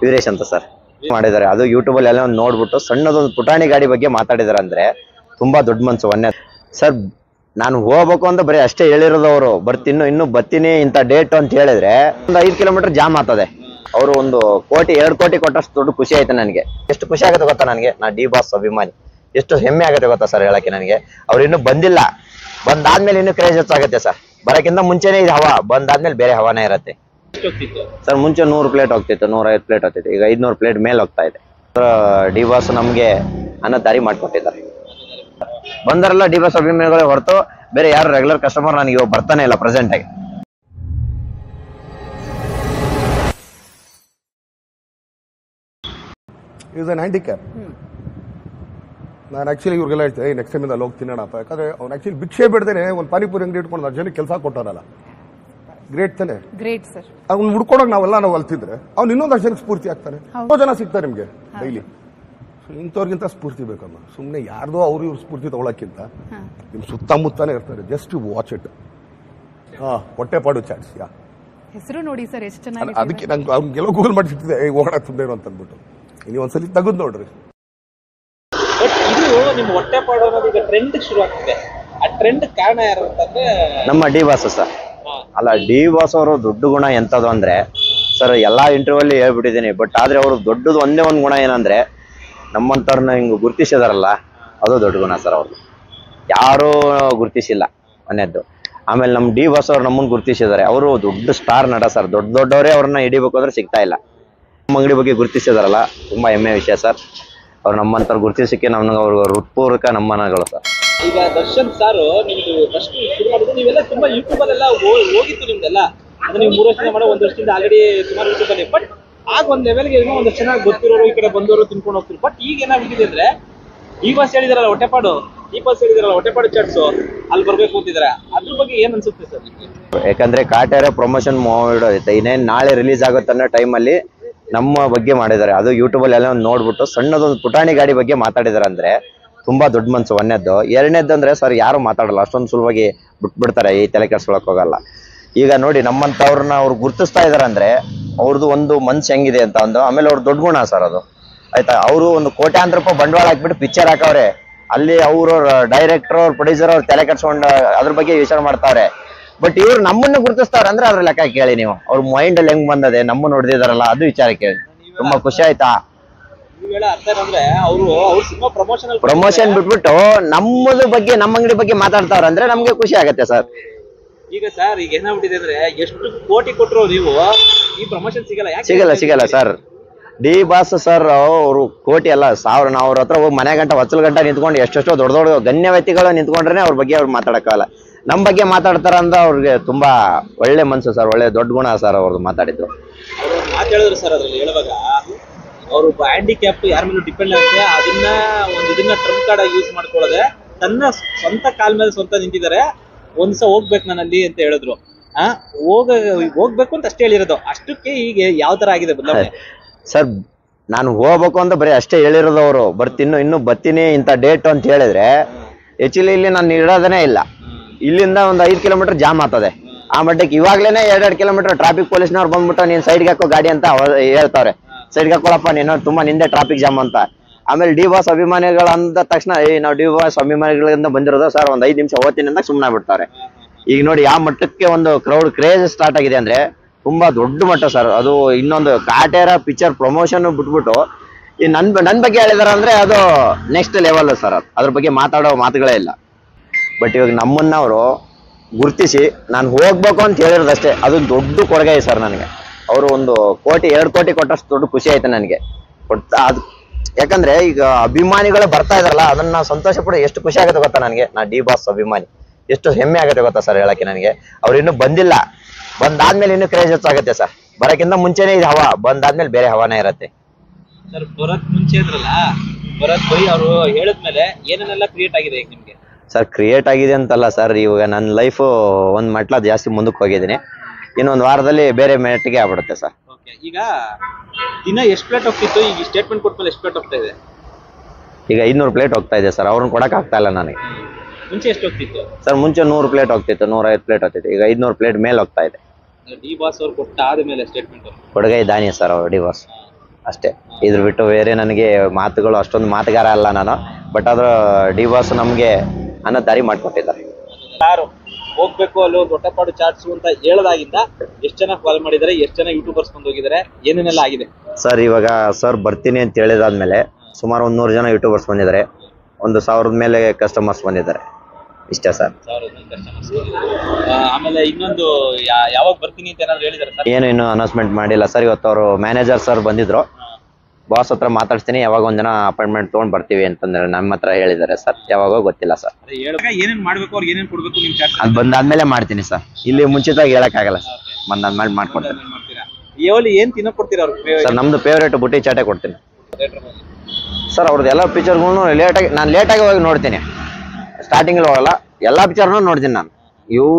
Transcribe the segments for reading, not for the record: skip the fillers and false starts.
ವೀರೇಶ್ ಅಂತ ಸರ್ ಮಾಡಿದ್ದಾರೆ. ಅದು ಯೂಟ್ಯೂಬ್ ಅಲ್ಲಿ ಎಲ್ಲ ನೋಡ್ಬಿಟ್ಟು ಸಣ್ಣದೊಂದು ಪುಟಾಣಿ ಗಾಡಿ ಬಗ್ಗೆ ಮಾತಾಡಿದಾರೆ. ಅಂದ್ರೆ ತುಂಬಾ ದೊಡ್ಡ ಮನ್ಸು. ಒಂದೇ ಸರ್ ನಾನು ಹೋಗ್ಬೇಕು ಅಂತ ಬರೀ ಅಷ್ಟೇ ಹೇಳಿರೋದು. ಅವರು ಇನ್ನು ಬರ್ತೀನಿ ಇಂಥ ಡೇಟ್ ಅಂತ ಹೇಳಿದ್ರೆ ಒಂದು 5 ಕಿಲೋಮೀಟರ್ ಜಾಮ್ ಆಗ್ತದೆ. ಅವರು 1 ಕೋಟಿ 2 ಕೋಟಿ ಕೊಟ್ಟಷ್ಟು ದೊಡ್ಡ ಖುಷಿ ಆಯ್ತು ನನಗೆ. ಎಷ್ಟು ಖುಷಿ ಆಗುತ್ತೆ ಗೊತ್ತಾ ನನಗೆ. ನಾ ಡಿ ಬಾಸ್ ಅಭಿಮಾನಿ. ಎಷ್ಟು ಹೆಮ್ಮೆ ಆಗುತ್ತೆ ಗೊತ್ತಾ ಸರ್ ಹೇಳಕ್ಕೆ ನನಗೆ. ಅವ್ರು ಇನ್ನೂ ಬಂದಿಲ್ಲ, ಬಂದಾದ್ಮೇಲೆ ಇನ್ನೂ ಕ್ರೇಜ್ ಹೆಚ್ಚಾಗುತ್ತೆ ಸರ್. ಬರಕ್ಕಿಂತ ಮುಂಚೆನೇ ಇದು ಹವಾ, ಬಂದಾದ್ಮೇಲೆ ಬೇರೆ ಹವಾನೇ ಇರುತ್ತೆ ಸರ್. ಮುಂಚೆ 100 ಪ್ಲೇಟ್ ಹೋಗ್ತಿತ್ತು, 150 ಪ್ಲೇಟ್ ಹೋಗ್ತಿತ್ತು. ಈಗ 500 ಪ್ಲೇಟ್ ಮೇಲೆ ಹೋಗ್ತಾ ಇದೆ. ಡಿ ಬಾಸ್ ನಮ್ಗೆ ಅನ್ನೋ ದಾರಿ ಮಾಡ್ಕೊಟ್ಟಿದ್ದಾರೆ. ಬಂದರೆಲ್ಲ ಡಿ ಬಾಸ್ ಅಭಿಮಾನಿಗಳೇ ಹೊರತು ಬೇರೆ ಯಾರು ರೆಗ್ಯುಲರ್ ಕಸ್ಟಮರ್ ನನಗೆ ಇವಾಗ ಬರ್ತಾನೆ ಇಲ್ಲ ಪ್ರೆಸೆಂಟ್ ಆಗಿ. Is an handicap. ನಾನು ಆಕ್ಚುಲಿ ಇವ್ರಿಗೆಲ್ಲ ಹೇಳ್ತೇನೆ ನೆಕ್ಸ್ಟ್ ಟೈಮ್ ಅಲ್ಲಿ ಹೋಗಿ ತಿನ್ನೋಣಪ್ಪ. ಯಾಕಂದ್ರೆ ಅವ್ನು ಆಕ್ಚುಲಿ ಭಿಕ್ಷೆ ಬಿಡ್ದೇನೆ ಒಂದು ಪಾನಿಪುರಿ ಅಂಗಡಿ ಇಟ್ಕೊಂಡು 10 ಜನಕ್ಕೆ ಕೆಲಸ ಕೊಟ್ಟವನಲ್ಲ. ಗ್ರೇಟ್ ತಾನೆ. Great sir. ಅವ್ನು ಹುಡ್ಕೊಡೋಕೆ ನಾವು ಅಲ್ತಿದ್ರೆ ಅವ್ನು ಇನ್ನೊಂದು ಜನಕ್ಕೆ ಸ್ಫೂರ್ತಿ ಆಗ್ತಾನೆ. ಎಷ್ಟೋ ಜನ ಸಿಗ್ತಾರೆ ನಿಮ್ಗೆ ಡೈಲಿ. ಇಂಥವ್ರಿಗಿಂತ ಸ್ಫೂರ್ತಿ ಬೇಕಮ್ಮ. ಸುಮ್ಮನೆ ಯಾರ್ದೋ ಅವ್ರು ಇವ್ರ ಸ್ಫೂರ್ತಿ ತಗೊಳಕ್ಕಿಂತ ನಿಮ್ ಸುತ್ತಮುತ್ತಾನೆ ಇರ್ತಾರೆ. Just watch it. ಹೊಟ್ಟೆಪಾಡು ಚಾಟ್ಸ್. ಹೆಸರು ನೋಡಿ ಸರ್ ಎಷ್ಟು ಚೆನ್ನಾಗಿ. ಅದಕ್ಕೆ ನಂಗೆ ಅವ್ನಿಗೆಲ್ಲ ಗೂಗಲ್ ಮಾಡಿಸಿಟ್ಟಿದೆ ಹೋಗೋಣ ತುಂಬೇರು ಅಂತ ಅಂದ್ಬಿಟ್ಟು. ನೀವು ಒಂದ್ಸಲಿ ತೆಗೆದು ನೋಡ್ರಿ. ಇದು ನಿಮ್ಮ ಹೊಟ್ಟೆಪಾಡು ಅನ್ನೋದು ಈಗ ಟ್ರೆಂಡ್ ಶುರು ಆಗ್ತಿದೆ. ಆ ಟ್ರೆಂಡ್ ಕಾರಣ ಯಾರು ಅಂತಂದ್ರೆ ನಮ್ಮ ಡಿ ಬಾಸ್ ಸರ್. ಅಲ್ಲ, ಡಿ ಬಾಸ್ ಅವರು ದೊಡ್ಡ ಗುಣ ಎಂತದು ಅಂದ್ರೆ ಸರ್, ಎಲ್ಲಾ ಇಂಟರ್ವ್ಯೂ ಅಲ್ಲಿ ಹೇಳ್ಬಿಟ್ಟಿದ್ದೀನಿ. ಬಟ್ ಆದ್ರೆ ಅವರು ದೊಡ್ಡದು ಒಂದೇ ಒಂದು ಗುಣ ಏನಂದ್ರೆ ನಮ್ಮಂತವ್ರನ್ನ ಹಿಂಗ್ ಗುರ್ತಿಸಿದಾರಲ್ಲ, ಅದು ದೊಡ್ಡ ಗುಣ ಸರ್. ಅವ್ರು ಯಾರು ಗುರ್ತಿಸಿಲ್ಲ ಅನ್ನೋದು. ಆಮೇಲೆ ನಮ್ ಡಿ ಬಾಸ್ ಅವ್ರು ನಮ್ಮನ್ನ ಗುರ್ತಿಸಿದ್ದಾರೆ. ಅವರು ದೊಡ್ಡ ಸ್ಟಾರ್ ನಟ ಸರ್. ದೊಡ್ಡವರೇ ಅವ್ರನ್ನ ಹಿಡಿಬೇಕು ಅಂದ್ರೆ ಸಿಗ್ತಾ ಇಲ್ಲ. ನಮ್ಮ ಅಂಗಡಿ ಬಗ್ಗೆ ಗುರ್ತಿಸಿದಾರಲ್ಲ, ತುಂಬಾ ಹೆಮ್ಮೆ ವಿಷಯ ಸರ್. ಅವ್ರು ನಮ್ಮಂತವ್ರು ಗುರ್ತಿಸಕ್ಕೆ ನಮ್ಗೆ ಅವ್ರ ಹೃತ್ಪೂರ್ವಕ ನಮ್ಮನಗಳು ಸರ್. ಈಗ ದರ್ಶನ್ ಸರ್ ನಿಮ್ದು ಫಸ್ಟ್ ಶುರು ಮಾಡಿದ್ರೆ ನೀವೆಲ್ಲ ತುಂಬಾ ಯೂಟ್ಯೂಬ್ ಅಲ್ಲೆಲ್ಲ ಹೋಗಿತ್ತು ನಿಮ್ದೆಲ್ಲ. ಅದು ನೀವು 3 ವರ್ಷದಿಂದ ಮಾಡೋ 1 ವರ್ಷದಿಂದ ಆಲ್ರೆಡಿ ಸುಮಾರು ಯೂಟ್ಯೂಬ್ ಅಲ್ಲಿ. ಬಟ್ ಆಗ ಒಂದ್ ಲೆವೆಲ್ಗೆ ಏನೋ ಒಂದಷ್ಟು ಚೆನ್ನಾಗಿ ಗೊತ್ತಿರೋರು ಈ ಕಡೆ ಬಂದವರು ತಿನ್ಕೊಂಡು ಹೋಗ್ತಿರು. ಬಟ್ ಈಗ ಏನಾಗ್ಬಿಟ್ಟಿದೆ ಅಂದ್ರೆ ಈ ಬಾಸ್ ಹೇಳಿದಾರಲ್ಲ ಹೊಟ್ಟೆಪಾಡು, ಈ ಬಾಸ್ ಹೇಳಿದಾರಲ್ಲ ಹೊಟ್ಟೆಪಾಡು ಚಾಟ್ಸು ಅಲ್ಲಿ ಬರ್ಬೇಕು ಅಂತಿದಾರೆ. ಅದ್ರ ಬಗ್ಗೆ ಏನ್ ಅನ್ಸುತ್ತೆ ಸರ್ ನಿಮ್ಗೆ? ಯಾಕಂದ್ರೆ ಕಾಟೇರ ಪ್ರಮೋಷನ್ ಐತೆ. ಇನ್ನೇನ್ ನಾಳೆ ರಿಲೀಸ್ ಆಗುತ್ತೆ ಅನ್ನೋ ಟೈಮಲ್ಲಿ ನಮ್ಮ ಬಗ್ಗೆ ಮಾಡಿದ್ದಾರೆ. ಅದು ಯೂಟ್ಯೂಬ್ ಅಲ್ಲಿ ಎಲ್ಲ ನೋಡ್ಬಿಟ್ಟು ಸಣ್ಣದೊಂದು ಪುಟಾಣಿ ಗಾಡಿ ಬಗ್ಗೆ ಮಾತಾಡಿದಾರೆ. ಅಂದ್ರೆ ತುಂಬಾ ದೊಡ್ಡ ಮನ್ಸು. ಒಂದೇದ್ದು. ಎರಡನೇದ್ದು ಅಂದ್ರೆ ಸರ್ ಯಾರು ಮಾತಾಡಲ್ಲ, ಅಷ್ಟೊಂದು ಸುಲಭವಾಗಿ ಬಿಟ್ಬಿಡ್ತಾರೆ, ಈ ತಲೆ ಕೆಡ್ಸ್ಕೊಳಕ್ ಹೋಗಲ್ಲ. ಈಗ ನೋಡಿ ನಮ್ಮಂತವ್ರನ್ನ ಅವ್ರು ಗುರ್ತಿಸ್ತಾ ಇದಾರೆ ಅಂದ್ರೆ ಅವ್ರದ್ದು ಒಂದು ಮನ್ಸು ಹೆಂಗಿದೆ ಅಂತ ಒಂದು. ಆಮೇಲೆ ಅವ್ರ ದೊಡ್ಡ ಗುಣ ಸರ್ ಅದು. ಆಯ್ತಾ, ಅವರು 1 ಕೋಟ್ಯಾಂತರ ರೂಪಾಯಿ ಬಂಡವಾಳ ಹಾಕ್ಬಿಟ್ಟು ಪಿಕ್ಚರ್ ಹಾಕವ್ರೆ. ಅಲ್ಲಿ ಅವ್ರ ಡೈರೆಕ್ಟರ್, ಅವ್ರ ಪ್ರೊಡ್ಯೂಸರ್ ಅವ್ರು ತಲೆ ಕೆಡ್ಸ್ಕೊಂಡು ಅದ್ರ ಬಗ್ಗೆ ವಿಚಾರ ಮಾಡ್ತಾವ್ರೆ. ಬಟ್ ಇವ್ರು ನಮ್ಮನ್ನ ಗುರ್ತಿಸ್ತಾವ್ರೆ ಅಂದ್ರೆ ಅದ್ರ ಲೆಕ್ಕ ಕೇಳಿ ನೀವು. ಅವ್ರ ಮೈಂಡ್ ಅಲ್ಲಿ ಹೆಂಗ್ ಬಂದದೆ, ನಮ್ಮನ್ನ ಹೊಡೆದಿದಾರಲ್ಲ, ಅದು ವಿಚಾರ ಕೇಳಿ. ತುಂಬಾ ಖುಷಿ ಆಯ್ತಾ. ಪ್ರಮೋಷನ್ ಬಿಟ್ಬಿಟ್ಟು ನಮ್ಮದ ಬಗ್ಗೆ, ನಮ್ಮ ಅಂಗಡಿ ಬಗ್ಗೆ ಮಾತಾಡ್ತಾವ್ರ ಅಂದ್ರೆ ನಮ್ಗೆ ಖುಷಿ ಆಗತ್ತೆ ಸರ್. ಈಗ ಸರ್ ಈಗ ಏನಾಗ್ಬಿಟ್ಟಿದೆ ಅಂದ್ರೆ ಎಷ್ಟು ಕೋಟಿ ಕೊಟ್ಟರು ನೀವು ಈ ಪ್ರಮೋಷನ್ ಸಿಗಲ್ಲ ಸರ್. ಡಿ ಬಾಸ್ ಸರ್ ಅವರು ಕೋಟಿ ಅಲ್ಲ, 1000. ನಾವು ಅವ್ರ ಹತ್ರ ಹೋಗಿ ಮನೆ ಗಂಟ ಹೊಚ್ಚಲ್ ಗಂಟ ನಿಂತ್ಕೊಂಡು ಎಷ್ಟೆಷ್ಟೋ ದೊಡ್ಡ ಗಣ್ಯ ವ್ಯಕ್ತಿಗಳು ನಿಂತ್ಕೊಂಡ್ರೆ ಅವ್ರ ಬಗ್ಗೆ ಅವ್ರು ಮಾತಾಡಕ್ಕಾಗಲ್ಲ. ನಮ್ಮ ಬಗ್ಗೆ ಮಾತಾಡ್ತಾರ ಅಂತ ಅವ್ರಿಗೆ ತುಂಬಾ ಒಳ್ಳೆ ಮನ್ಸು ಸರ್. ಒಳ್ಳೆ ದೊಡ್ಡ ಗುಣ ಸರ್ ಅವ್ರದ್ದು ಮಾತಾಡಿದ್ರು. ಮಾತು ಹೇಳಿದ್ರು ಸರ್. ಅದ್ರಲ್ಲಿ ಹೇಳುವಾಗ ಅವರು ಹ್ಯಾಂಡಿಕ್ಯಾಪ್ ಯಾರ ಮೇಲೂ ಡಿಪೆಂಡ್ ಆಗುತ್ತೆ. ಇದನ್ನ ಟ್ರಂಪ್ ಕಾರ್ಡ್ ಆಗಿ ಯೂಸ್ ಮಾಡ್ಕೊಳ್ಳೋದೆ ತನ್ನ ಸ್ವಂತ ಕಾಲ ಮೇಲೆ ಸ್ವಂತ ನಿಂತಿದ್ದಾರೆ. ಒಂದ್ಸ ಹೋಗ್ಬೇಕು ನಾನಲ್ಲಿ ಅಂತ ಹೇಳಿದ್ರು. ಹೋಗ್ಬೇಕು ಅಂತ ಅಷ್ಟೇ ಹೇಳಿರೋದು. ಅಷ್ಟಕ್ಕೆ ಈಗ ಯಾವ ತರ ಆಗಿದೆ ಬದಲಾವಣೆ ಸರ್. ನಾನು ಹೋಗ್ಬೇಕು ಅಂತ ಬರೀ ಅಷ್ಟೇ ಹೇಳಿರೋದು. ಅವರು ಇನ್ನು ಬರ್ತೀನಿ ಇಂಥ ಡೇಟ್ ಅಂತ ಹೇಳಿದ್ರೆ ಆಕ್ಚುಲಿ ಇಲ್ಲಿ ನಾನು ಇರೋದನೇ ಇಲ್ಲ. ಇಲ್ಲಿಂದ ಒಂದು 5 ಕಿಲೋಮೀಟರ್ ಜಾಮ್ ಆಗ್ತದೆ. ಆ ಮಟ್ಟಕ್ಕೆ ಇವಾಗ್ಲೇನೆ 2 ಕಿಲೋಮೀಟರ್ ಟ್ರಾಫಿಕ್ ಪೊಲೀಸ್ನವ್ರು ಬಂದ್ಬಿಟ್ಟು ನೀನ್ ಸೈಡ್ಗೆ ಹಾಕೋ ಗಾಡಿ ಅಂತ ಹೇಳ್ತಾವ್ರೆ. ಸೈಡ್ಗೆ ಹಾಕೊಳಪ್ಪ ನೀನು, ತುಂಬಾ ನಿಂದೆ ಟ್ರಾಫಿಕ್ ಜಾಮ್ ಅಂತ. ಆಮೇಲೆ ಡಿ ಬಾಸ್ ಅಭಿಮಾನಿಗಳು ಅಂದ ತಕ್ಷಣ ನಾವು ಡಿ ಬಾಸ್ ಅಭಿಮಾನಿಗಳಿಂದ ಬಂದಿರೋದು ಸರ್, ಒಂದ್ 5 ನಿಮಿಷ ಹೋಗ್ತೀನಿ ಅಂತ ಸುಮ್ಮನೆ ಬಿಡ್ತಾರೆ. ಈಗ ನೋಡಿ ಯಾವ ಮಟ್ಟಕ್ಕೆ ಒಂದು ಕ್ರೌಡ್ ಕ್ರೇಜ್ ಸ್ಟಾರ್ಟ್ ಆಗಿದೆ ಅಂದ್ರೆ ತುಂಬಾ ದೊಡ್ಡ ಮಟ್ಟ ಸರ್. ಅದು ಇನ್ನೊಂದು ಕಾಟೇರ ಪಿಕ್ಚರ್ ಪ್ರಮೋಷನ್ ಬಿಟ್ಬಿಟ್ಟು ಈ ನನ್ ಬಗ್ಗೆ ಹೇಳಿದಾರೆ ಅಂದ್ರೆ ಅದು ನೆಕ್ಸ್ಟ್ ಲೆವೆಲ್ ಸರ್. ಅದ್ರ ಬಗ್ಗೆ ಮಾತಾಡೋ ಮಾತುಗಳೇ ಇಲ್ಲ. ಬಟ್ ಇವಾಗ ನಮ್ಮನ್ನ ಅವರು ಗುರ್ತಿಸಿ ನಾನು ಹೋಗ್ಬೇಕು ಅಂತ ಹೇಳಿರೋದಷ್ಟೇ, ಅದು ದೊಡ್ಡ ಕೊಡುಗೆ ಸರ್ ನನಗೆ. ಅವರು 1 ಕೋಟಿ 2 ಕೋಟಿ ಕೊಟ್ಟಷ್ಟು ದೊಡ್ಡ ಖುಷಿ ಆಯ್ತು ನನಗೆ. ಅದು ಯಾಕಂದ್ರೆ ಈಗ ಅಭಿಮಾನಿಗಳು ಬರ್ತಾ ಇದಾರಲ್ಲ, ಅದನ್ನ ಸಂತೋಷ ಪಡ ಎಷ್ಟು ಖುಷಿ ಆಗುತ್ತೆ ಗೊತ್ತಾ ನನಗೆ. ನಾ ಡಿ ಬಾಸ್ ಅಭಿಮಾನಿ. ಎಷ್ಟು ಹೆಮ್ಮೆ ಆಗುತ್ತೆ ಗೊತ್ತಾ ಸರ್ ಹೇಳಕ್ಕೆ ನನಗೆ. ಅವ್ರು ಇನ್ನೂ ಬಂದಿಲ್ಲ, ಬಂದಾದ್ಮೇಲೆ ಇನ್ನೂ ಕ್ರೇಜ್ ಹೆಚ್ಚಾಗುತ್ತೆ ಸರ್. ಬರಕ್ಕಿಂತ ಮುಂಚೆನೇ ಇದು ಹವಾ, ಬಂದಾದ್ಮೇಲೆ ಬೇರೆ ಹವಾನೇ ಇರುತ್ತೆ ಸರ್. ಬರೋಕ್ ಮುಂಚೆ ಇದ್ರಲ್ಲ, ಭರತ್ ಬೈ ಅವರು ಹೇಳಿದ್ಮೇಲೆ ಏನೇನೆಲ್ಲ ಕ್ರಿಯೇಟ್ ಆಗಿದೆ ಈಗ ನಿಮ್ಗೆ? ಸರ್ ಕ್ರಿಯೇಟ್ ಆಗಿದೆ ಅಂತಲ್ಲ ಸರ್, ಇವಾಗ ನನ್ನ ಲೈಫು ಒಂದು ಮಟ್ಲ ಜಾಸ್ತಿ ಮುಂದಕ್ಕೆ ಹೋಗಿದ್ದೀನಿ. ಇನ್ನೊಂದು ವಾರದಲ್ಲಿ ಬೇರೆ ಮೆಟ್ಟಿಗೆ ಆಗ್ಬಿಡುತ್ತೆ ಸರ್. ಈಗ ದಿನ ಎಷ್ಟು ಪ್ಲೇಟ್ ಹೋಗ್ತಿತ್ತು, ಈಗ ಸ್ಟೇಟ್ಮೆಂಟ್ ಕೊಟ್ಮೇಲೆ ಎಷ್ಟು ಪ್ಲೇಟ್ ಹೋಗ್ತಾ ಇದೆ? ಈಗ 500 ಪ್ಲೇಟ್ ಹೋಗ್ತಾ ಇದೆ ಸರ್. ಅವ್ರನ್ನ ಕೊಡಕ್ ಆಗ್ತಾ ಇಲ್ಲ ನನಗೆ. ಮುಂಚೆ ಎಷ್ಟು ಹೋಗ್ತಿತ್ತು ಸರ್? ಮುಂಚೆ 100 ಪ್ಲೇಟ್ ಹೋಗ್ತಿತ್ತು, 150 ಪ್ಲೇಟ್ ಹೋಗ್ತಿತ್ತು. ಈಗ 500 ಪ್ಲೇಟ್ ಮೇಲೆ ಹೋಗ್ತಾ ಇದೆ. ಡಿ ಬಾಸ್ ಅವ್ರು ಕೊಟ್ಟ ಆದ್ಮೇಲೆ ಸ್ಟೇಟ್ಮೆಂಟ್ ಕೊಡುಗೈ ದಾನಿ ಸರ್ ಅವರು ಡಿ ಬಾಸ್. ಅಷ್ಟೇ. ಇದ್ರ ಬಿಟ್ಟು ಬೇರೆ ನನಗೆ ಮಾತುಗಳು ಅಷ್ಟೊಂದು ಮಾತುಗಾರ ಅಲ್ಲ ನಾನು. ಬಟ್ ಆದ್ರೂ ಡಿ ಬಾಸ್ ನಮಗೆ ಅನ್ನೋ ದಾರಿ ಮಾಡಿಕೊಟ್ಟಿದ್ದಾರೆ. ಯಾರು ಹೋಗ್ಬೇಕು ಅಲ್ಲಿ ಒಂದು ಹೊಟ್ಟೆಪಾಡು ಚಾಟ್ಸು ಅಂತ ಹೇಳದಾಗಿಂದ ಎಷ್ಟು ಜನ ಕಾಲ್ ಮಾಡಿದ್ದಾರೆ, ಎಷ್ಟು ಜನ ಯೂಟ್ಯೂಬರ್ಸ್ ಬಂದು ಹೋಗಿದ್ದಾರೆ, ಏನೇನೆಲ್ಲ ಆಗಿದೆ ಸರ್? ಇವಾಗ ಸರ್ ಬರ್ತೀನಿ ಅಂತ ಹೇಳಿದಾದ್ಮೇಲೆ ಸುಮಾರು 100 ಜನ ಯೂಟ್ಯೂಬರ್ಸ್ ಬಂದಿದ್ದಾರೆ, 1000 ಮೇಲೆ ಕಸ್ಟಮರ್ಸ್ ಬಂದಿದ್ದಾರೆ. ಇಷ್ಟೇ ಸರ್. ಆಮೇಲೆ ಇನ್ನೊಂದು ಯಾವಾಗ ಬರ್ತೀನಿ ಅಂತ ಏನಾದ್ರು ಹೇಳಿದಾರೆ ಸರ್? ಏನು ಇನ್ನೂ ಅನೌನ್ಸ್ಮೆಂಟ್ ಮಾಡಿಲ್ಲ ಸರ್. ಇವತ್ತು ಅವರು ಮ್ಯಾನೇಜರ್ ಸರ್ ಬಂದಿದ್ರು, ಬಾಸ್ ಹತ್ರ ಮಾತಾಡ್ತೀನಿ, ಯಾವಾಗ ಒಂದಿನ ಅಪಾಯಿಂಟ್ಮೆಂಟ್ ತೊಗೊಂಡು ಬರ್ತೀವಿ ಅಂತಂದ್ರೆ ನಮ್ಮ ಹತ್ರ ಹೇಳಿದ್ದಾರೆ ಸರ್. ಯಾವಾಗೋ ಗೊತ್ತಿಲ್ಲ ಸರ್. ಏನೇನ್ ಮಾಡ್ಬೇಕು, ಅವ್ರಿಗೆ ಏನೇನ್ ಕೊಡ್ಬೇಕು ನಿಮ್ ಚಾಟ್? ಅದು ಬಂದಾದ್ಮೇಲೆ ಮಾಡ್ತೀನಿ ಸರ್. ಇಲ್ಲಿ ಮುಂಚಿತವಾಗಿ ಹೇಳಕ್ಕಾಗಲ್ಲ ಸರ್. ಬಂದಾದ್ಮೇಲೆ ಮಾಡ್ಕೊಡ್ತೀನಿ ಏನ್ ತಿನ್ನಕ್ ಕೊಡ್ತೀರಾ ಅವ್ರಿಗೆ? ಸರ್ ನಮ್ದು ಫೇವ್ರೇಟ್ ಬುಟ್ಟಿ ಚಾಟೆ ಕೊಡ್ತೀನಿ ಸರ್. ಅವ್ರದ್ದು ಎಲ್ಲ ಪಿಕ್ಚರ್ಗಳನ್ನು ನಾನು ಲೇಟಾಗಿ ಹೋಗಿ ನೋಡ್ತೀನಿ. ಸ್ಟಾರ್ಟಿಂಗಲ್ಲಿ ಹೋಗಲ್ಲ, ಎಲ್ಲ ಪಿಕ್ಚರ್ನು ನೋಡ್ತೀನಿ ನಾನು. ಇವು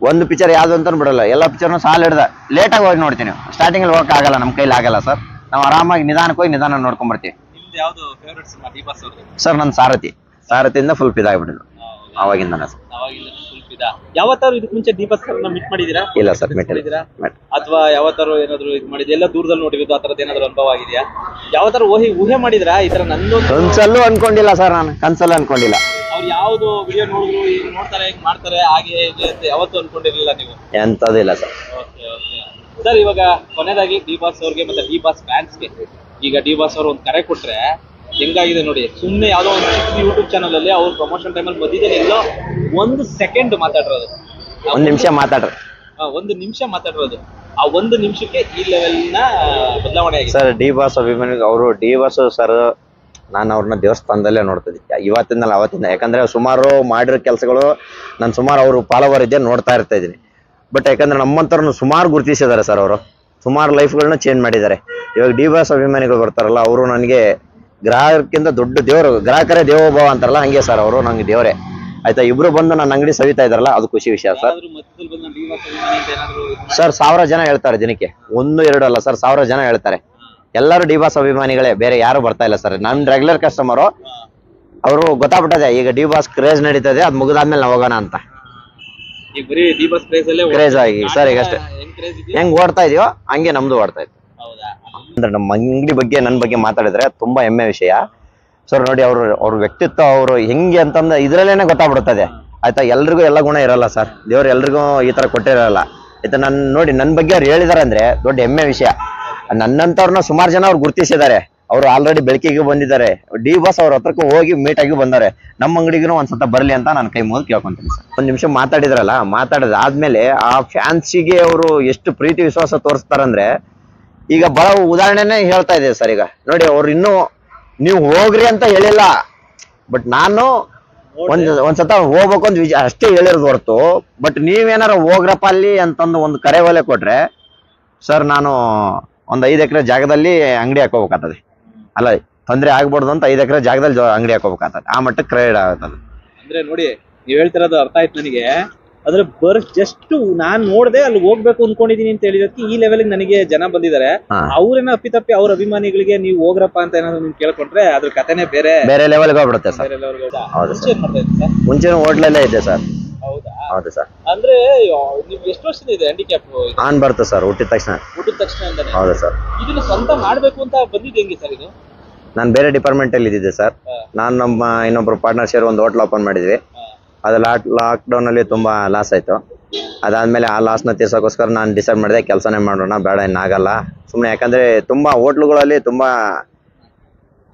ಒಂದು ಪಿಕ್ಚರ್ ಯಾವ್ದು ಅಂತ ಬಿಡಲ್ಲ, ಎಲ್ಲ ಪಿಕ್ಚರ್ನು ಸಾಲ ಹಿಡ್ದ ಲೇಟಾಗಿ ಹೋಗಿ ನೋಡ್ತೀನಿ. ಸ್ಟಾರ್ಟಿಂಗಲ್ಲಿ ಹೋಗಕ್ಕೆ ಆಗಲ್ಲ, ನಮ್ಮ ಕೈಲಿ ಆಗಲ್ಲ ಸರ್. ನಾವು ಆರಾಮಾಗಿ ನಿಧಾನಕ್ಕೆ ಹೋಗಿ ನಿಧಾನ ನೋಡ್ಕೊಂಡ್ ಬರ್ತೀವಿ. ಯಾವ್ದು ಫೇವರೇಟ್ ಸಿನಿಮಾ ಡಿ ಬಾಸ್ ಅವ್ರದ್ದು? ಸರ್ ನನ್ನ ಸಾರಥಿಯಿಂದ ಫುಲ್ ಇದಾಗ್ಬಿಟ್ಟಿದ್ರು ಅವಾಗಿಂದ ಸರ್. ಯಾವತ್ತಾರು ಇದಕ್ಕೆ ಮುಂಚೆ ಡಿ ಬಾಸ್ ಅವ್ರನ್ನ ಮೀಟ್ ಮಾಡಿದೀರಾ? ಇಲ್ಲ ಸರ್, ಮೀಟ್ ಮಾಡಿದ್ದೀರಾ ಅಥವಾ ಯಾವತ್ತಾರು ಏನಾದ್ರು ಇದು ಮಾಡಿದ್ಯಾ? ಎಲ್ಲ ದೂರದಲ್ಲಿ ನೋಡಿರೋದು, ಆ ತರದ್ ಏನಾದ್ರು ಅನುಭವ ಆಗಿದೆಯಾ? ಯಾವತ್ತಾರು ಊಹೆ ಮಾಡಿದ್ರಾ ಈ ತರ? ನಂದೊಂದು ಕನ್ಸಲ್ಲೂ ಅನ್ಕೊಂಡಿಲ್ಲ ಸರ್, ನಾನು ಕನ್ಸಲ್ಲೂ ಅನ್ಕೊಂಡಿಲ್ಲ. ಅವ್ರು ಯಾವ್ದು ವಿಡಿಯೋ ನೋಡಿದ್ರು ಹಿಂಗ್ ನೋಡ್ತಾರೆ, ಹಿಂಗ್ ಮಾಡ್ತಾರೆ, ಹಾಗೆ ಹೇಗೆ ಅಂತ ಯಾವತ್ತೂ ಅನ್ಕೊಂಡಿರ್ಲಿಲ್ಲ ನೀವು? ಎಂತದಿಲ್ಲ ಸರ್. ಸರ್ ಇವಾಗ ಕೊನೆಯದಾಗಿ ಡಿ ಬಾಸ್ ಅವ್ರಿಗೆ ಮತ್ತೆ ಡಿ ಬಾಸ್ ಫ್ಯಾನ್ಸ್ಗೆ ಈಗ ಡಿ ಬಾಸ್ ಅವ್ರು ಒಂದು ಕರೆ ಕೊಟ್ರೆ ಹೆಂಗಾಗಿದೆ ನೋಡಿ. ಸುಮ್ಮನೆ ಯಾವ್ದೋ ಒಂದು ಚಿಕ್ಕ ಯೂಟ್ಯೂಬ್ ಚಾನಲ್ ಅಲ್ಲಿ ಅವ್ರು ಪ್ರಮೋಷನ್ ಟೈಮಲ್ಲಿ ಮಧ್ಯದಲ್ಲಿ ಎಲ್ಲೋ 1 ಸೆಕೆಂಡ್ ಮಾತಾಡಿರೋದು, 1 ನಿಮಿಷ ಮಾತಾಡ್ರಿ, 1 ನಿಮಿಷ ಮಾತಾಡಿರೋದು, ಆ 1 ನಿಮಿಷಕ್ಕೆ ಈ ಲೆವೆಲ್ನ ಬದಲಾವಣೆ ಆಗಿದೆ ಸರ್. ಡಿ ಬಾಸ್ ಅಭಿಮಾನಿಗಳು ಅವರು ಡಿ ಬಾಸ್ ಸರ್, ನಾನು ಅವ್ರನ್ನ ದೇವಸ್ಥಾನದಲ್ಲೇ ನೋಡ್ತಿದ್ದೆ ಇವತ್ತಿಂದಲ್ಲ ಅವತ್ತಿಂದ. ಯಾಕಂದ್ರೆ ಸುಮಾರು ಮಾಡಿರೋ ಕೆಲಸಗಳು ನಾನು ಸುಮಾರು ಅವರು ಫಾಲೋವರ್ ಇದ್ದೆ ನೋಡ್ತಾ ಇರ್ತಾ ಇದ್ದೀನಿ. ಬಟ್ ಯಾಕಂದ್ರೆ ನಮ್ಮಂತವ್ರನ್ನ ಸುಮಾರು ಗುರುತಿಸಿದ್ದಾರೆ ಸರ್. ಅವರು ಸುಮಾರು ಲೈಫ್ಗಳನ್ನ ಚೇಂಜ್ ಮಾಡಿದ್ದಾರೆ. ಇವಾಗ ಡಿ ಬಾಸ್ ಅಭಿಮಾನಿಗಳು ಬರ್ತಾರಲ್ಲ, ಅವರು ನನಗೆ ಗ್ರಾಹಕಕ್ಕಿಂತ ದೊಡ್ಡ ದೇವರು, ಗ್ರಾಹಕರೇ ದೇವೋಭವ ಅಂತಾರಲ್ಲ, ಹಂಗೆ ಸರ್ ಅವರು ನಂಗೆ ದೇವರೇ. ಆಯ್ತಾ, ಇಬ್ರು ಬಂದು ನನ್ನ ಅಂಗಡಿ ಸವಿತಾ ಇದಾರಲ್ಲ, ಅದು ಖುಷಿ ವಿಷಯ ಸರ್. ಸರ್ 1000 ಜನ ಹೇಳ್ತಾರೆ ದಿನಕ್ಕೆ, 1-2 ಅಲ್ಲ ಸರ್, 1000 ಜನ ಹೇಳ್ತಾರೆ. ಎಲ್ಲರೂ ಡಿ ಬಾಸ್ ಅಭಿಮಾನಿಗಳೇ, ಬೇರೆ ಯಾರು ಬರ್ತಾ ಇಲ್ಲ ಸರ್. ನಮ್ ರೆಗ್ಯುಲರ್ ಕಸ್ಟಮರು ಅವರು ಗೊತ್ತಾಗ್ಬಿಟ್ಟದೆ, ಈಗ ಡಿ ಬಾಸ್ ಕ್ರೇಜ್ ನಡೀತದೆ, ಅದು ಮುಗಿದಾದ್ಮೇಲೆ ನಾವು ಹೋಗೋಣ ಅಂತ. ಕ್ರೇಜ್ ಆಗಿ ಸರ್ ಈಗ ಅಷ್ಟೇ. ಹೆಂಗ್ ಓಡ್ತಾ ಇದೆಯೋ ಹಂಗೆ ನಮ್ದು ಓಡ್ತಾ ಇತ್ತು. ಅಂದ್ರೆ ನಮ್ಮ ಅಂಗಡಿ ಬಗ್ಗೆ ನನ್ನ ಬಗ್ಗೆ ಮಾತಾಡಿದ್ರೆ ತುಂಬಾ ಹೆಮ್ಮೆ ವಿಷಯ ಸರ್. ನೋಡಿ ಅವ್ರ ವ್ಯಕ್ತಿತ್ವ, ಅವರು ಹೆಂಗೆ ಅಂತಂದ್ರೆ ಇದ್ರಲ್ಲೇನೆ ಗೊತ್ತಾಗ್ಬಿಡುತ್ತದೆ. ಆಯ್ತಾ, ಎಲ್ರಿಗೂ ಎಲ್ಲ ಗುಣ ಇರಲ್ಲ ಸರ್. ದೇವ್ರು ಎಲ್ರಿಗೂ ಈ ತರ ಕೊಟ್ಟಿರಲ್ಲ. ಆಯ್ತಾ, ನೋಡಿ ನನ್ನ ಬಗ್ಗೆ ಅವ್ರು ಹೇಳಿದಾರೆ ಅಂದ್ರೆ ದೊಡ್ಡ ಹೆಮ್ಮೆ ವಿಷಯ. ನನ್ನಂತವ್ರನ್ನ ಸುಮಾರು ಜನ ಅವ್ರು ಗುರುತಿಸಿದ್ದಾರೆ. ಅವರು ಆಲ್ರೆಡಿ ಬೆಳಕಿಗೆ ಬಂದಿದ್ದಾರೆ. ಡಿ ಬಾಸ್ ಅವ್ರ ಹತ್ರಕ್ಕೂ ಹೋಗಿ ಮೀಟ್ ಆಗಿ ಬಂದಾರೆ. ನಮ್ಮ ಅಂಗಡಿಗೂ ಒಂದ್ಸತ ಬರ್ಲಿ ಅಂತ ನಾನು ಕೈ ಮುಗಿದು ಕೇಳ್ಕೊಂತೀನಿ ಸರ್. 1 ನಿಮಿಷ ಮಾತಾಡಿದ್ರಲ್ಲ, ಮಾತಾಡಿದಾದ್ಮೇಲೆ ಆ ಫ್ಯಾನ್ಸಿಗೆ ಅವರು ಎಷ್ಟು ಪ್ರೀತಿ ವಿಶ್ವಾಸ ತೋರಿಸ್ತಾರಂದ್ರೆ, ಈಗ ಬಹಳ ಉದಾಹರಣೆನೇ ಹೇಳ್ತಾ ಇದೆ ಸರ್. ಈಗ ನೋಡಿ, ಅವ್ರು ಇನ್ನೂ ನೀವು ಹೋಗ್ರಿ ಅಂತ ಹೇಳಿಲ್ಲ, ಬಟ್ ನಾನು ಒಂದ್ಸತ ಹೋಗ್ಬೇಕು ಅಂತ ಅಷ್ಟೇ ಹೇಳಿರೋದು ಹೊರತು, ಬಟ್ ನೀವೇನಾರ ಹೋಗ್ರಪ್ಪ ಅಲ್ಲಿ ಅಂತಂದು ಒಂದು ಕರೆ ಒಲೆ ಕೊಟ್ರೆ ಸರ್, ನಾನು ಒಂದು 5 ಎಕರೆ ಜಾಗದಲ್ಲಿ ಅಂಗಡಿ ಹಾಕೋಬೇಕಾಗ್ತದೆ. ಅಲ್ಲ, ತೊಂದರೆ ಆಗ್ಬಾರ್ದು ಅಂತ 5 ಎಕರೆ ಜಾಗದಲ್ಲಿ ಅಂಗಡಿ ಹಾಕೋಬೇಕಾಗ್ತದೆ. ಆ ಮಟ್ಟಕ್ಕೆ ಕ್ರೇಡ್ ಆಗ್ತದೆ. ಅಂದ್ರೆ ನೋಡಿ, ನೀವ್ ಹೇಳ್ತಿರೋದು ಅರ್ಥ ಆಯ್ತು ನನಗೆ. ಆದ್ರೆ ಜಸ್ಟ್ ನಾನ್ ನೋಡ್ದೆ ಅಲ್ಲಿ ಹೋಗ್ಬೇಕು ಅನ್ಕೊಂಡಿದೀನಿ ಅಂತ ಹೇಳಿದಕ್ಕೆ ಈ ಲೆವೆಲ್ ನನಗೆ ಜನ ಬಂದಿದ್ದಾರೆ. ಅವ್ರೇನ ಅಪ್ಪಿತಪ್ಪಿ ಅವ್ರ ಅಭಿಮಾನಿಗಳಿಗೆ ನೀವು ಹೋಗ್ರಪ್ಪ ಅಂತ ಏನಾದ್ರು ನಿಮ್ಗೆ ಕೇಳ್ಕೊಂಡ್ರೆ ಅದ್ರ ಕಥೆನೇ ಬೇರೆ ಲೆವೆಲ್ಗೆ ಹೋಗ್ಬಿಡುತ್ತೆ ಸರ್. ಹೌದು ಸರ್. ಮುಂಚೆ ಹೋಟ್ಲಲ್ಲೇ ಇದೆ ಸರ್. ಹೌದಾ? ಹೌದು ಸರ್. ಅಂದ್ರೆ ನಿಮ್ಗೆ ಎಷ್ಟು ವರ್ಷದ ಇದೆ ಹ್ಯಾಂಡಿಕ್ಯಾಪ್? ಆನ್ ಬರುತ್ತೆ ಸರ್ ಹುಟ್ಟಿದ ತಕ್ಷಣ. ಅಂತಾನೆ? ಹೌದು ಸರ್. ಇದನ್ನ ಸ್ವಂತ ಮಾಡ್ಬೇಕು ಅಂತ ಬಂದಿದ್ದು ಹೆಂಗೆ ಸರ್ ಇದು? ನಾನು ಬೇರೆ ಡಿಪಾರ್ಟ್ಮೆಂಟ್ ಅಲ್ಲಿ ಇದ್ದಿದ್ದೆ ಸರ್. ನಾನು ನಮ್ಮ ಇನ್ನೊಬ್ರು ಪಾರ್ಟ್ನರ್ ಸೇರಿ ಒಂದು ಹೋಟ್ಲ್ ಓಪನ್ ಮಾಡಿದ್ವಿ. ಅದು ಲಾಕ್ಡೌನ್ ಅಲ್ಲಿ ತುಂಬಾ ಲಾಸ್ ಆಯ್ತು. ಅದಾದ್ಮೇಲೆ ಆ ಲಾಸ್ನ ತೀರ್ಸೋಕ್ಕೋಸ್ಕರ ನಾನು ಡಿಸೈಡ್ ಮಾಡಿದೆ, ಕೆಲಸನೇ ಮಾಡೋಣ, ಬೇಡ ಇನ್ನಾಗಲ್ಲ ಸುಮ್ಮನೆ. ಯಾಕಂದ್ರೆ ತುಂಬಾ ಹೋಟ್ಲುಗಳಲ್ಲಿ ತುಂಬಾ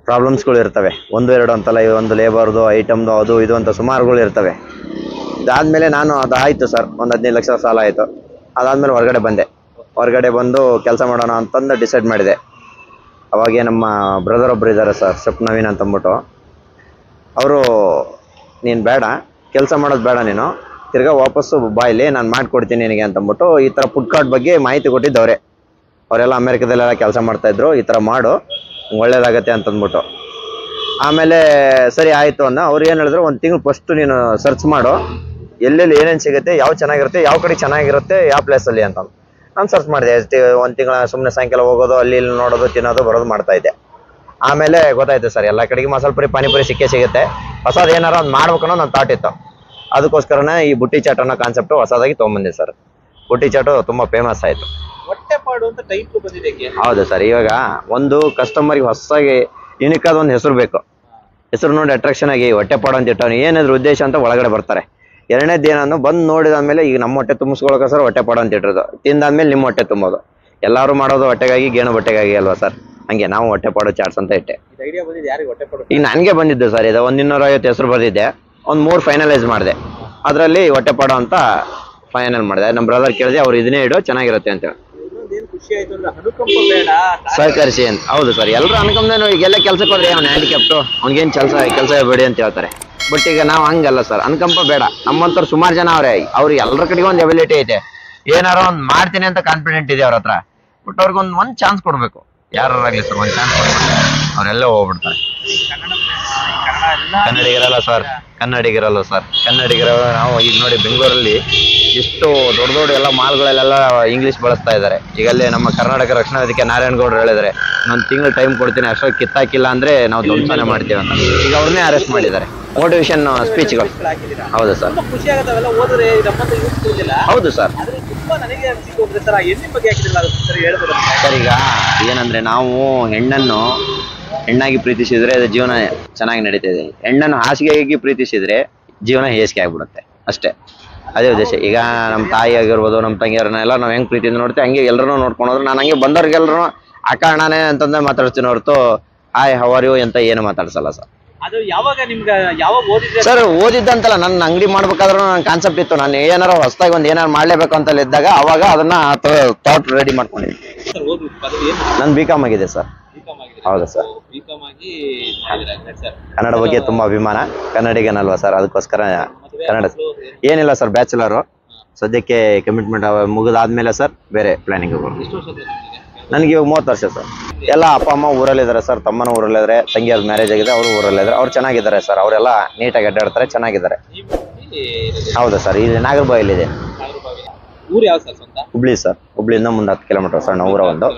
ಪ್ರಾಬ್ಲಮ್ಸ್ಗಳು ಇರ್ತವೆ. 1-2 ಅಂತಲ್ಲ, ಒಂದು ಲೇಬರ್ದು, ಐಟಮ್ದು, ಅದು ಇದು ಅಂತ ಸುಮಾರುಗಳು ಇರ್ತವೆ. ಅದಾದ್ಮೇಲೆ ನಾನು ಅದಾಯ್ತು ಸರ್, ಒಂದು 15 ಲಕ್ಷ ಸಾಲ ಆಯ್ತು. ಅದಾದ್ಮೇಲೆ ಹೊರಗಡೆ ಬಂದು ಕೆಲಸ ಮಾಡೋಣ ಅಂತಂದು ಡಿಸೈಡ್ ಮಾಡಿದೆ. ಅವಾಗೇ ನಮ್ಮ ಬ್ರದರ್ ಒಬ್ರು ಇದ್ದಾರೆ ಸರ್, ಶೆಫ್ ನವೀನ್ ಅಂತಂದ್ಬಿಟ್ಟು. ಅವರು, ನೀನು ಬೇಡ ಕೆಲಸ ಮಾಡೋದು ಬೇಡ, ನೀನು ತಿರ್ಗಾ ವಾಪಸ್ಸು ಬಾಯ್ಲಿ, ನಾನು ಮಾಡಿಕೊಡ್ತೀನಿ ನಿನಗೆ ಅಂತಂದ್ಬಿಟ್ಟು ಈ ಥರ ಫುಡ್ ಕಾರ್ಟ್ ಬಗ್ಗೆ ಮಾಹಿತಿ ಕೊಟ್ಟಿದ್ದವ್ರೆ. ಅವರೆಲ್ಲ ಅಮೇರಿಕಾದಲ್ಲೆಲ್ಲ ಕೆಲಸ ಮಾಡ್ತಾಯಿದ್ರು. ಈ ಥರ ಮಾಡು, ಒಳ್ಳೇದಾಗತ್ತೆ ಅಂತಂದ್ಬಿಟ್ಟು. ಆಮೇಲೆ ಸರಿ ಆಯಿತು ಅನ್ನೋ ಅವ್ರು ಏನು ಹೇಳಿದ್ರು, 1 ತಿಂಗಳು ಫಸ್ಟು ನೀನು ಸರ್ಚ್ ಮಾಡು, ಎಲ್ಲೆಲ್ಲಿ ಏನೇನು ಸಿಗುತ್ತೆ, ಯಾವ ಚೆನ್ನಾಗಿರುತ್ತೆ, ಯಾವ ಕಡೆ ಚೆನ್ನಾಗಿರುತ್ತೆ, ಯಾವ ಪ್ಲೇಸಲ್ಲಿ ಅಂತ. ನಾನು ಸರ್ಚ್ ಮಾಡಿದೆ. 1 ತಿಂಗಳ ಸುಮ್ಮನೆ ಸಾಯಂಕಾಲ ಹೋಗೋದು, ಅಲ್ಲಿ ಇಲ್ಲಿ ನೋಡೋದು, ತಿನ್ನೋದು, ಬರೋದು ಮಾಡ್ತಾಯಿದ್ದೆ. ಆಮೇಲೆ ಗೊತ್ತಾಯ್ತು ಸರ್, ಎಲ್ಲ ಕಡೆಗೆ ಮಸಾಲೆ ಪುರಿ, ಪಾನಿಪುರಿ ಸಿಗುತ್ತೆ. ಹೊಸದು ಏನಾರ ಒಂದು ಮಾಡ್ಬೇಕು ಅನ್ನೋ ನನ್ನ ಥಾಟ್ ಇತ್ತು. ಅದಕ್ಕೋಸ್ಕರನೇ ಈ ಬುಟ್ಟಿ ಚಾಟ್ ಅನ್ನೋ ಕಾನ್ಸೆಪ್ಟು ಹೊಸದಾಗಿ ತೊಗೊಂಬಂದೆ ಸರ್. ಬುಟ್ಟಿ ಚಾಟು ತುಂಬ ಫೇಮಸ್ ಆಯಿತು. ಹೊಟ್ಟೆಪಾಡು ಅಂತ ಟೈಟ್ಲ್ ಬಂದಿದೆ ಯಾಕೆ? ಹೌದು ಸರ್. ಇವಾಗ ಒಂದು ಕಸ್ಟಮರ್ಗೆ ಹೊಸದಾಗಿ ಯುನಿಕ್ ಆದ ಒಂದು ಹೆಸರು ಬೇಕು. ಹೆಸರು ನೋಡಿ ಅಟ್ರಾಕ್ಷನ್ ಆಗಿ ಹೊಟ್ಟೆಪಾಡು ಅಂತ ಇಟ್ಟವನು ಏನಾದ್ರು ಉದ್ದೇಶ ಅಂತ ಒಳಗಡೆ ಬರ್ತಾರೆ. ಎರಡನೇದು ಏನಂದ್ರೆ ಬಂದು ನೋಡಿದಾದ್ಮೇಲೆ ಈಗ ನಮ್ಮ ಹೊಟ್ಟೆ ತುಂಬಿಸ್ಕೊಳ್ಳೋಕೆ ಹೊಟ್ಟೆಪಾಡು ಅಂತ ಇಟ್ಟಿರೋದು, ತಿಂದಾದ್ಮೇಲೆ ನಿಮ್ಮ ಹೊಟ್ಟೆ ತುಂಬೋದು. ಎಲ್ಲರೂ ಮಾಡೋದು ಹೊಟ್ಟೆಗಾಗಿ, ಗೇಣು ಬಟ್ಟೆಗಾಗಿ ಅಲ್ವಾ ಸರ್? ಹಂಗೆ ನಾವು ಹೊಟ್ಟೆಪಾಡು ಚಾಟ್ಸ್ ಅಂತ ಇಟ್ಟೆ. ಐಡಿಯಾ ಬಂದಿದೆ ಯಾರಿಗೆ ಹೊಟ್ಟೆಪಾಡು? ಈಗ ನನಗೆ ಬಂದಿದ್ದು ಸರ್ ಇದು. 1,250 ಹೆಸರು ಬರ್ದಿದ್ದೆ, ಒಂದು 3 ಫೈನಲೈಸ್ ಮಾಡಿದೆ. ಅದರಲ್ಲಿ ಹೊಟ್ಟೆಪಾಡು ಅಂತ ಫೈನಲ್ ಮಾಡಿದೆ. ನಮ್ಮ ಬ್ರದರ್ ಕೇಳಿದೆ, ಅವ್ರು ಇದನ್ನೇ ಇಡೋ ಚೆನ್ನಾಗಿರುತ್ತೆ ಅಂತ ಹೇಳಿ. ಇನ್ನೊಂದೇನು ಖುಷಿ ಆಯ್ತು ಅಂದ್ರೆ ಅನುಕಂಪ ಬೇಡ, ಸಹಕರಿಸಿ ಅಂತ. ಹೌದು ಸರ್, ಎಲ್ಲರೂ ಅನ್ಕೊಂಡೇನು ಈಗೆಲ್ಲ ಕೆಲ್ಸಕ್ಕೆ ಹೋದ್ರೆ ಅವ್ನು ಹ್ಯಾಂಡಿಕ್ಯಾಪ್ಟು, ಅವ್ನಿಗೇನು ಕೆಲಸ ಬೇಡಿ ಅಂತ ಹೇಳ್ತಾರೆ. ಬಟ್ ಈಗ ನಾವು ಹಂಗಲ್ಲ ಸರ್, ಅನುಕಂಪ ಬೇಡ. ನಮ್ಮಂತವ್ರು ಸುಮಾರು ಜನ ಅವ್ರೆ, ಅವ್ರಿಗೆ ಎಲ್ಲರ ಕಡೆಗೆ ಒಂದು ಎಬಿಲಿಟಿ ಐತೆ, ಏನಾರ ಒಂದು ಮಾಡ್ತೀನಿ ಅಂತ ಕಾನ್ಫಿಡೆಂಟ್ ಇದೆ ಅವ್ರ ಹತ್ರ. ಬಟ್ ಅವ್ರಿಗೆ ಒಂದು ಚಾನ್ಸ್ ಕೊಡಬೇಕು, ಯಾರಾಗಲಿ ಸರ್, ಒಂದು ಚಾನ್ಸ್ ಕೊಡ್ಬೇಕು. ಅವರೆಲ್ಲ ಹೋಗ್ಬಿಡ್ತಾರೆ. ಕನ್ನಡಿಗರಲ್ಲ ಸರ್, ಕನ್ನಡಿಗರಲ್ಲ ಸರ್, ಕನ್ನಡಿಗರ ನಾವು ಈಗ ನೋಡಿ ಬೆಂಗಳೂರಲ್ಲಿ ಎಷ್ಟು ದೊಡ್ಡ ದೊಡ್ಡ ಎಲ್ಲ ಮಾಲ್ಗಳಲ್ಲೆಲ್ಲ ಇಂಗ್ಲೀಷ್ ಬಳಸ್ತಾ ಇದ್ದಾರೆ. ಈಗಲ್ಲೇ ನಮ್ಮ ಕರ್ನಾಟಕ ರಕ್ಷಣಾ ವೇದಿಕೆ ನಾರಾಯಣಗೌಡರು ಹೇಳಿದ್ರೆ, ಒಂದು ತಿಂಗಳು ಟೈಮ್ ಕೊಡ್ತೀನಿ, ಅಷ್ಟೊಂದು ಕಿತ್ತಾಕಿಲ್ಲ ಅಂದ್ರೆ ನಾವು ಧ್ವಂಸನೆ ಮಾಡ್ತೀವಿ ಅಂತ. ಈಗ ಅವ್ರನ್ನೇ ಅರೆಸ್ಟ್ ಮಾಡಿದ್ದಾರೆ. ಮೋಟಿವೇಶನ್ ಸ್ಪೀಚ್ಗಳು. ಹೌದು ಸರ್, ತುಂಬಾ ಖುಷಿ ಆಗುತ್ತೆ ಅವೆಲ್ಲ ಓದಿದ್ರೆ. ನಮ್ಮಂತ ಯೂಸ್ ಇರೋದಿಲ್ಲ. ಹೌದು ಸರ್. ಆದ್ರೆ ತುಂಬಾ ನನಗೆ ಅನಿಸಿಕೆ ಹೋದ್ರೆ ಸರ್, ಆ ಹೆಣ್ಣಿನ ಬಗ್ಗೆ ಹಾಕಿದ್ರಲ್ಲ, ಅದು ಸರಿ ಹೇಳ್ಬೋದು ಸರ್. ಈಗ ಏನಂದ್ರೆ ನಾವು ಹೆಣ್ಣನ್ನು ಹೆಣ್ಣಾಗಿ ಪ್ರೀತಿಸಿದ್ರೆ ಅದು ಜೀವನ ಚೆನ್ನಾಗಿ ನಡೀತಿದೆ. ಹೆಣ್ಣನ್ನು ಹಾಸಿಗೆಯಾಗಿ ಪ್ರೀತಿಸಿದ್ರೆ ಜೀವನ ಹೇಸಿಗೆ ಆಗ್ಬಿಡುತ್ತೆ ಅಷ್ಟೇ. ಅದೇ ಉದ್ದೇಶ. ಈಗ ನಮ್ಮ ತಾಯಿ ಆಗಿರ್ಬೋದು, ನಮ್ಮ ತಂಗಿಯರನ್ನೆಲ್ಲ ನಾವು ಹೆಂಗ್ ಪ್ರೀತಿಯಿಂದ ನೋಡ್ತೀವಿ, ಹಂಗೆ ಎಲ್ಲರೂ ನೋಡ್ಕೊಂಡು ಹೋದ್ರೆ ನಾನು ಹಂಗೆ ಬಂದವ್ರಿಗೆಲ್ಲರೂ ಆ ಕಾರಣನೇ ಅಂತಂದ್ರೆ ಮಾತಾಡ್ತೀನಿ ಹೊರತು ಹಾಯ್ ಹೌ ಆರ್ ಯು ಅಂತ ಏನು ಮಾತಾಡ್ಸಲ್ಲ ಸರ್. ಅದು ಯಾವಾಗ ನಿಮ್ಗೆ ಯಾವಾಗ ಓದಿದ್ರೆ ಸರ್? ಓದಿದ್ದಂತಲ್ಲ, ನನ್ನ ಅಂಗಡಿ ಮಾಡ್ಬೇಕಾದ್ರೂ ನನ್ನ ಕಾನ್ಸೆಪ್ಟ್ ಇತ್ತು. ನಾನು ಏನಾರ ಹೊಸದಾಗಿ ಒಂದು ಏನಾರು ಮಾಡ್ಲೇಬೇಕು ಅಂತ ಇದ್ದಾಗ ಅವಾಗ ಅದನ್ನ ಥಾಟ್ ರೆಡಿ ಮಾಡ್ಕೊಂಡಿದ್ದೆ. ಓದಿ ಪದವಿ ಏನು? ನನ್ BCom ಆಗಿದೆ ಸರ್. ಹೌದು ಸರ್. BCom ಆಗಿ ಮಾಡಿದ್ರೆ ಸರ್. ಕನ್ನಡ ಬಗ್ಗೆ ತುಂಬಾ ಅಭಿಮಾನ, ಕನ್ನಡಿಗನಲ್ವಾ ಸರ್, ಅದಕ್ಕೋಸ್ಕರ ಕನ್ನಡ. ಏನಿಲ್ಲ ಸರ್, ಬ್ಯಾಚುಲರು. ಸದ್ಯಕ್ಕೆ ಕಮಿಟ್ಮೆಂಟ್ ಮುಗಿದಾದ್ಮೇಲೆ ಸರ್ ಬೇರೆ ಪ್ಲಾನಿಂಗ್. ಎಷ್ಟು ವರ್ಷ ನಿಮಗೆ? ನನಗೆ ಇವಾಗ 30 ವರ್ಷ ಸರ್. ಎಲ್ಲ ಅಪ್ಪ ಅಮ್ಮ ಊರಲ್ಲಿದ್ದಾರೆ ಸರ್, ತಮ್ಮನ ಊರಲ್ಲಿದ್ದಾರೆ, ತಂಗಿಯವ್ರ ಮ್ಯಾರೇಜ್ ಆಗಿದೆ, ಅವರು ಊರಲ್ಲಿದ್ದಾರೆ. ಅವ್ರು ಚೆನ್ನಾಗಿದ್ದಾರೆ ಸರ್, ಅವರೆಲ್ಲ ನೀಟಾಗಿ ಅಡ್ಡಾಡ್ತಾರೆ, ಚೆನ್ನಾಗಿದ್ದಾರೆ. ಹೌದು ಸರ್, ಇಲ್ಲಿ ನಾಗರಬಾವಿಲಿದೆ. ಊರು ಯಾವ ಸರ್ ಸ್ವಂತ? ಹುಬ್ಳಿ ಸರ್. ಹುಬ್ಳಿಯಿಂದ ಮುಂದೆ 10 ಕಿಲೋಮೀಟರ್ ಸರ್, ಊರ ಒಂದು.